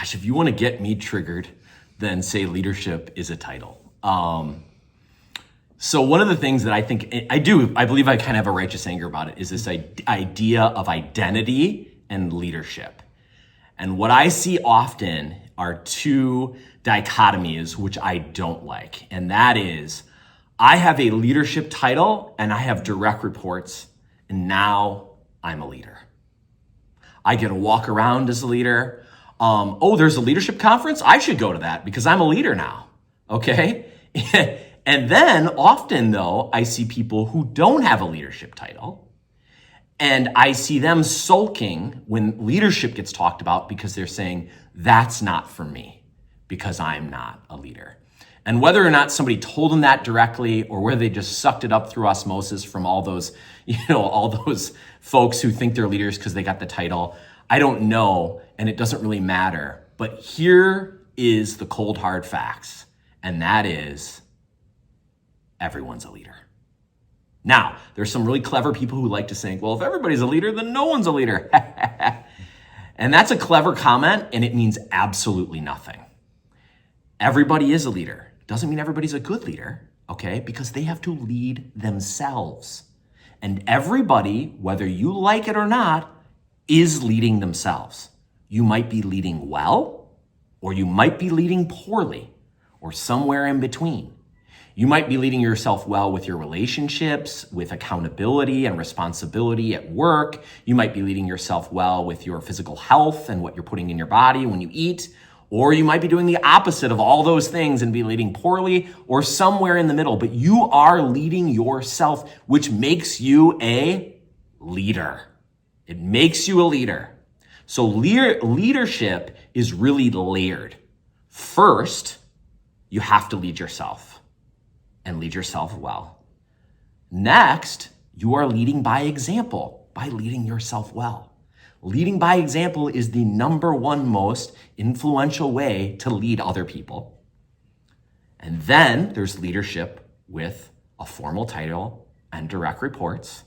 gosh, if you want to get me triggered, then say leadership is a title. So one of the things that I think I believe I kind of have a righteous anger about it, is this idea of identity and leadership. And what I see often are two dichotomies which I don't like. And that is, I have a leadership title and I have direct reports, and now I'm a leader. I get to walk around as a leader. There's a leadership conference? I should go to that because I'm a leader now, okay? And then often though, I see people who don't have a leadership title, and I see them sulking when leadership gets talked about because they're saying, that's not for me because I'm not a leader. And whether or not somebody told them that directly, or whether they just sucked it up through osmosis from all those folks who think they're leaders because they got the title, I don't know, and it doesn't really matter. But here is the cold hard facts, and that is, everyone's a leader. Now, there's some really clever people who like to think, well, if everybody's a leader, then no one's a leader. And that's a clever comment, and it means absolutely nothing. Everybody is a leader. Doesn't mean everybody's a good leader, okay? Because they have to lead themselves. And everybody, whether you like it or not, is leading themselves. You might be leading well, or you might be leading poorly, or somewhere in between. You might be leading yourself well with your relationships, with accountability and responsibility at work. You might be leading yourself well with your physical health and what you're putting in your body when you eat. Or you might be doing the opposite of all those things and be leading poorly, or somewhere in the middle. But you are leading yourself, which makes you a leader. It makes you a leader. So leadership is really layered. First, you have to lead yourself, and lead yourself well. Next, you are leading by example, by leading yourself well. Leading by example is the number one most influential way to lead other people. And then there's leadership with a formal title and direct reports,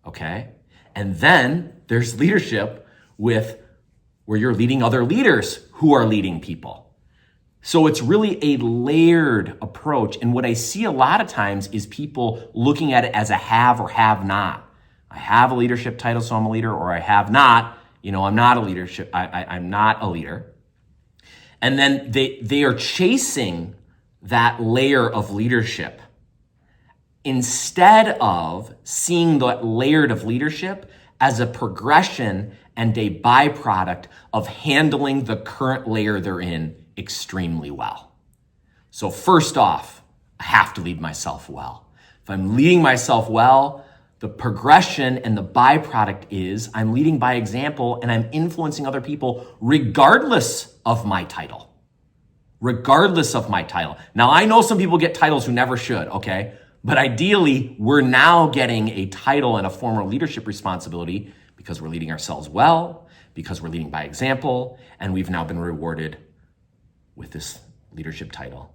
okay? And then there's leadership with where you're leading other leaders who are leading people. So it's really a layered approach. And what I see a lot of times is people looking at it as a have or have not. I have a leadership title, so I'm a leader, or I have not. I'm not a leadership. I'm not a leader. And then they are chasing that layer of leadership instead of seeing that layered of leadership as a progression and a byproduct of handling the current layer they're in extremely well. So first off, I have to lead myself well. If I'm leading myself well, the progression and the byproduct is I'm leading by example and I'm influencing other people regardless of my title. Regardless of my title. Now, I know some people get titles who never should, okay? But ideally, we're now getting a title and a formal leadership responsibility because we're leading ourselves well, because we're leading by example, and we've now been rewarded with this leadership title.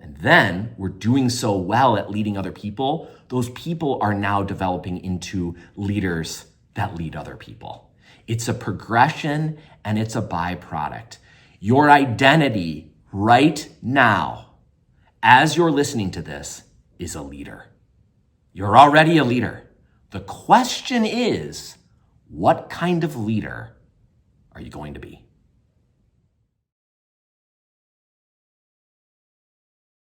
And then we're doing so well at leading other people, those people are now developing into leaders that lead other people. It's a progression and it's a byproduct. Your identity right now, as you're listening to this, is a leader. You're already a leader. The question is, what kind of leader are you going to be?